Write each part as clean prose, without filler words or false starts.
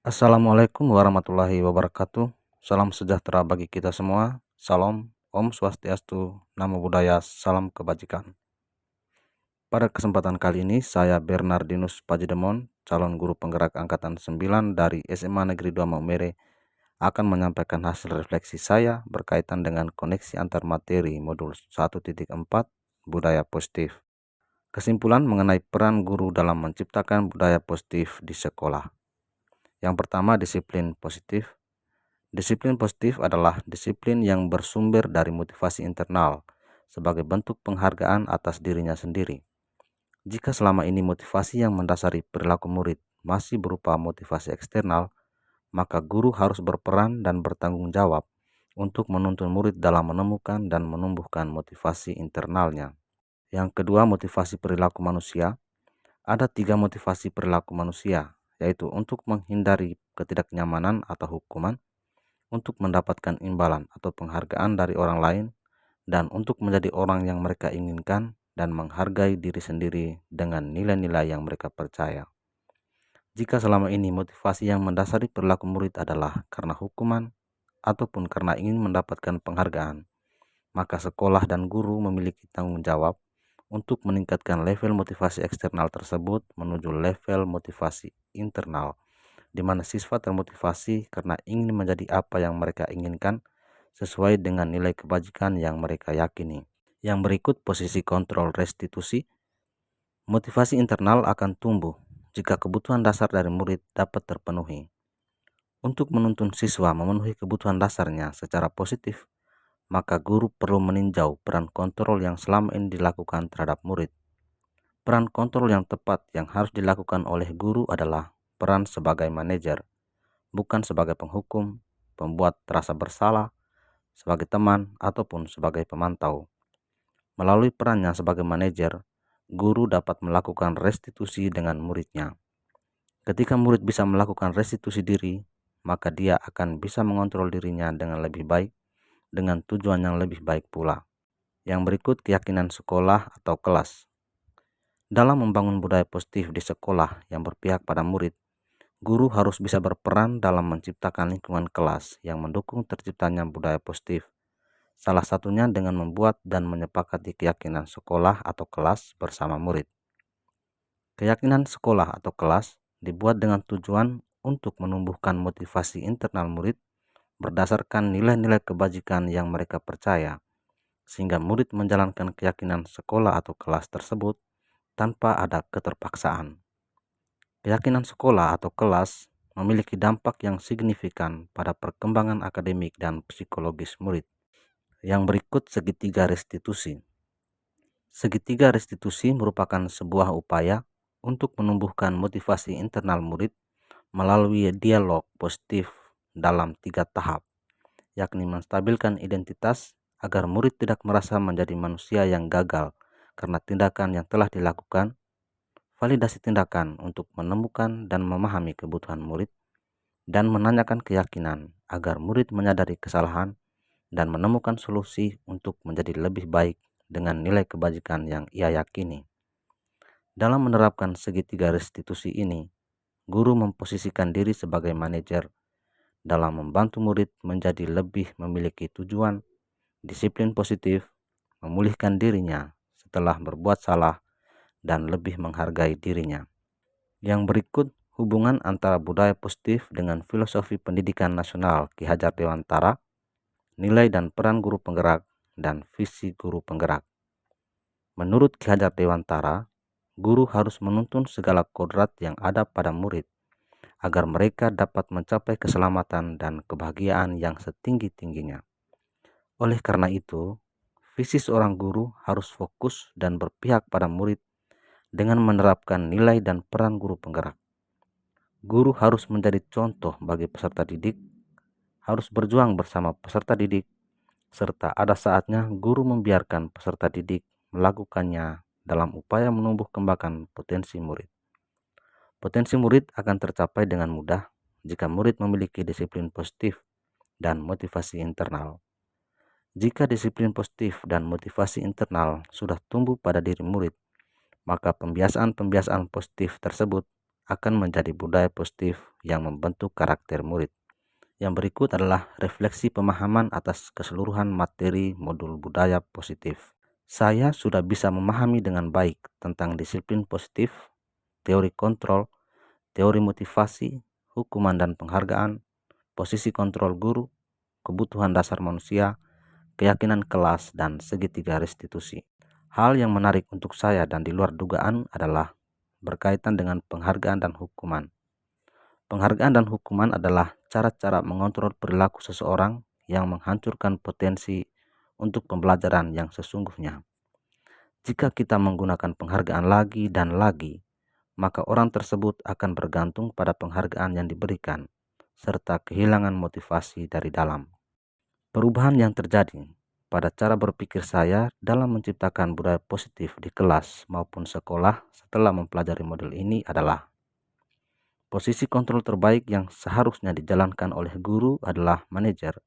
Assalamualaikum warahmatullahi wabarakatuh. Salam sejahtera bagi kita semua. Salam, Om Swastiastu, Namo Buddhaya, salam kebajikan. Pada kesempatan kali ini, saya Bernardinus Pajidemon, calon guru penggerak Angkatan 9 dari SMA Negeri 2 Maumere, akan menyampaikan hasil refleksi saya berkaitan dengan koneksi antar materi modul 1.4 Budaya Positif. Kesimpulan mengenai peran guru dalam menciptakan budaya positif di sekolah. Yang pertama, disiplin positif. Disiplin positif adalah disiplin yang bersumber dari motivasi internal sebagai bentuk penghargaan atas dirinya sendiri. Jika selama ini motivasi yang mendasari perilaku murid masih berupa motivasi eksternal, maka guru harus berperan dan bertanggung jawab untuk menuntun murid dalam menemukan dan menumbuhkan motivasi internalnya. Yang kedua, motivasi perilaku manusia. Ada 3 motivasi perilaku manusia, yaitu untuk menghindari ketidaknyamanan atau hukuman, untuk mendapatkan imbalan atau penghargaan dari orang lain, dan untuk menjadi orang yang mereka inginkan dan menghargai diri sendiri dengan nilai-nilai yang mereka percaya. Jika selama ini motivasi yang mendasari perilaku murid adalah karena hukuman ataupun karena ingin mendapatkan penghargaan, maka sekolah dan guru memiliki tanggung jawab untuk meningkatkan level motivasi eksternal tersebut menuju level motivasi internal, di mana siswa termotivasi karena ingin menjadi apa yang mereka inginkan sesuai dengan nilai kebajikan yang mereka yakini. Yang berikut posisi kontrol restitusi. Motivasi internal akan tumbuh jika kebutuhan dasar dari murid dapat terpenuhi. Untuk menuntun siswa memenuhi kebutuhan dasarnya secara positif, maka guru perlu meninjau peran kontrol yang selama ini dilakukan terhadap murid. Peran kontrol yang tepat yang harus dilakukan oleh guru adalah peran sebagai manajer, bukan sebagai penghukum, pembuat terasa bersalah, sebagai teman, ataupun sebagai pemantau. Melalui perannya sebagai manajer, guru dapat melakukan restitusi dengan muridnya. Ketika murid bisa melakukan restitusi diri, maka dia akan bisa mengontrol dirinya dengan lebih baik, dengan tujuan yang lebih baik pula. Yang berikut, keyakinan sekolah atau kelas. Dalam membangun budaya positif di sekolah yang berpihak pada murid, guru harus bisa berperan dalam menciptakan lingkungan kelas yang mendukung terciptanya budaya positif. Salah satunya dengan membuat dan menyepakati keyakinan sekolah atau kelas bersama murid. Keyakinan sekolah atau kelas dibuat dengan tujuan untuk menumbuhkan motivasi internal murid berdasarkan nilai-nilai kebajikan yang mereka percaya, sehingga murid menjalankan keyakinan sekolah atau kelas tersebut tanpa ada keterpaksaan. Keyakinan sekolah atau kelas memiliki dampak yang signifikan pada perkembangan akademik dan psikologis murid. Yang berikut, segitiga restitusi. Segitiga restitusi merupakan sebuah upaya untuk menumbuhkan motivasi internal murid melalui dialog positif dalam 3 tahap, yakni menstabilkan identitas agar murid tidak merasa menjadi manusia yang gagal karena tindakan yang telah dilakukan, validasi tindakan untuk menemukan dan memahami kebutuhan murid, dan menanyakan keyakinan agar murid menyadari kesalahan dan menemukan solusi untuk menjadi lebih baik dengan nilai kebajikan yang ia yakini. Dalam menerapkan segitiga restitusi ini, guru memposisikan diri sebagai manajer dalam membantu murid menjadi lebih memiliki tujuan, disiplin positif, memulihkan dirinya setelah berbuat salah, dan lebih menghargai dirinya. Yang berikut, hubungan antara budaya positif dengan filosofi pendidikan nasional Ki Hajar Dewantara, nilai dan peran guru penggerak, dan visi guru penggerak. Menurut Ki Hajar Dewantara, guru harus menuntun segala kodrat yang ada pada murid agar mereka dapat mencapai keselamatan dan kebahagiaan yang setinggi-tingginya. Oleh karena itu, visi seorang guru harus fokus dan berpihak pada murid dengan menerapkan nilai dan peran guru penggerak. Guru harus menjadi contoh bagi peserta didik, harus berjuang bersama peserta didik, serta ada saatnya guru membiarkan peserta didik melakukannya dalam upaya menumbuh kembangkan potensi murid. Potensi murid akan tercapai dengan mudah jika murid memiliki disiplin positif dan motivasi internal. Jika disiplin positif dan motivasi internal sudah tumbuh pada diri murid, maka pembiasaan-pembiasaan positif tersebut akan menjadi budaya positif yang membentuk karakter murid. Yang berikut adalah refleksi pemahaman atas keseluruhan materi modul budaya positif. Saya sudah bisa memahami dengan baik tentang disiplin positif, teori kontrol, teori motivasi, hukuman dan penghargaan, posisi kontrol guru, kebutuhan dasar manusia, keyakinan kelas, dan segitiga restitusi. Hal yang menarik untuk saya dan di luar dugaan adalah berkaitan dengan penghargaan dan hukuman. Penghargaan dan hukuman adalah cara-cara mengontrol perilaku seseorang yang menghancurkan potensi untuk pembelajaran yang sesungguhnya. Jika kita menggunakan penghargaan lagi dan lagi, maka orang tersebut akan bergantung pada penghargaan yang diberikan, serta kehilangan motivasi dari dalam. Perubahan yang terjadi pada cara berpikir saya dalam menciptakan budaya positif di kelas maupun sekolah setelah mempelajari model ini adalah posisi kontrol terbaik yang seharusnya dijalankan oleh guru adalah manajer,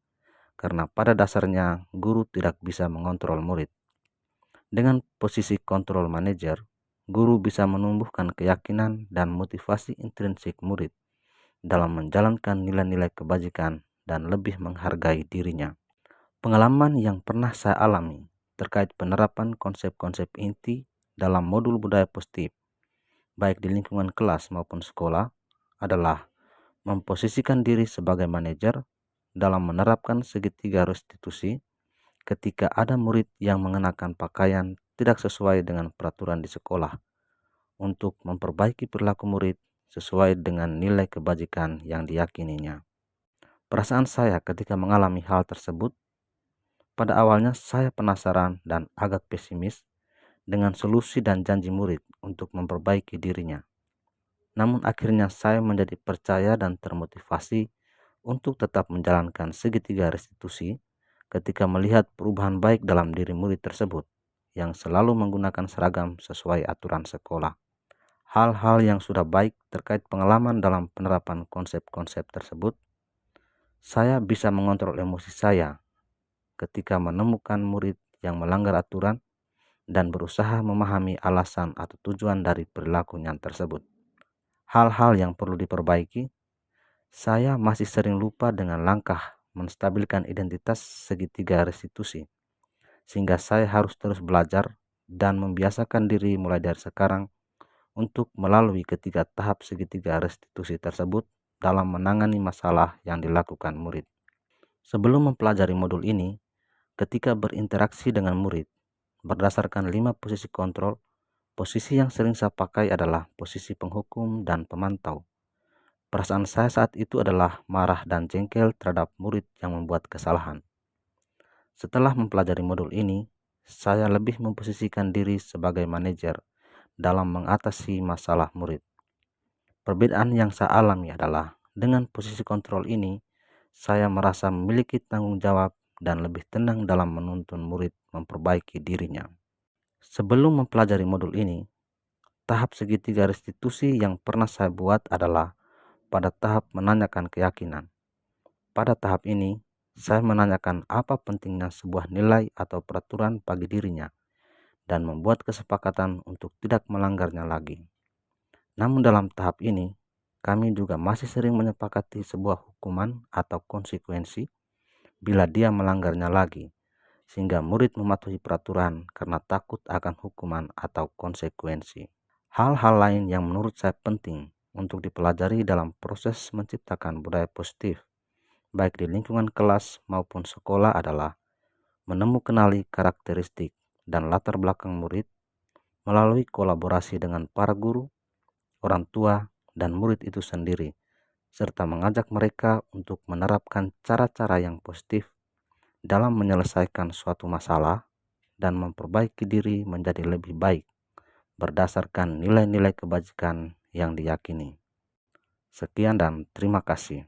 karena pada dasarnya guru tidak bisa mengontrol murid. Dengan posisi kontrol manajer, guru bisa menumbuhkan keyakinan dan motivasi intrinsik murid dalam menjalankan nilai-nilai kebajikan dan lebih menghargai dirinya. Pengalaman yang pernah saya alami terkait penerapan konsep-konsep inti dalam modul budaya positif, baik di lingkungan kelas maupun sekolah, adalah memposisikan diri sebagai manajer dalam menerapkan segitiga restitusi ketika ada murid yang mengenakan pakaian tidak sesuai dengan peraturan di sekolah, untuk memperbaiki perilaku murid sesuai dengan nilai kebajikan yang diyakininya. Perasaan saya ketika mengalami hal tersebut, pada awalnya saya penasaran dan agak pesimis dengan solusi dan janji murid untuk memperbaiki dirinya. Namun akhirnya saya menjadi percaya dan termotivasi untuk tetap menjalankan segitiga restitusi ketika melihat perubahan baik dalam diri murid tersebut yang selalu menggunakan seragam sesuai aturan sekolah. Hal-hal yang sudah baik terkait pengalaman dalam penerapan konsep-konsep tersebut, saya bisa mengontrol emosi saya ketika menemukan murid yang melanggar aturan dan berusaha memahami alasan atau tujuan dari perilakunya tersebut. Hal-hal yang perlu diperbaiki, saya masih sering lupa dengan langkah menstabilkan identitas segitiga restitusi, sehingga saya harus terus belajar dan membiasakan diri mulai dari sekarang untuk melalui ketiga tahap segitiga restitusi tersebut dalam menangani masalah yang dilakukan murid. Sebelum mempelajari modul ini, ketika berinteraksi dengan murid, berdasarkan 5 posisi kontrol, posisi yang sering saya pakai adalah posisi penghukum dan pemantau. Perasaan saya saat itu adalah marah dan jengkel terhadap murid yang membuat kesalahan. Setelah mempelajari modul ini, saya lebih memposisikan diri sebagai manajer dalam mengatasi masalah murid. Perbedaan yang saya alami adalah dengan posisi kontrol ini, saya merasa memiliki tanggung jawab dan lebih tenang dalam menuntun murid memperbaiki dirinya. Sebelum mempelajari modul ini, tahap segitiga restitusi yang pernah saya buat adalah pada tahap menanyakan keyakinan. Pada tahap ini, saya menanyakan apa pentingnya sebuah nilai atau peraturan bagi dirinya dan membuat kesepakatan untuk tidak melanggarnya lagi. Namun dalam tahap ini, kami juga masih sering menyepakati sebuah hukuman atau konsekuensi bila dia melanggarnya lagi, sehingga murid mematuhi peraturan karena takut akan hukuman atau konsekuensi. Hal-hal lain yang menurut saya penting untuk dipelajari dalam proses menciptakan budaya positif, baik di lingkungan kelas maupun sekolah adalah menemukanali karakteristik dan latar belakang murid melalui kolaborasi dengan para guru, orang tua, dan murid itu sendiri, serta mengajak mereka untuk menerapkan cara-cara yang positif dalam menyelesaikan suatu masalah dan memperbaiki diri menjadi lebih baik berdasarkan nilai-nilai kebajikan yang diyakini. Sekian dan terima kasih.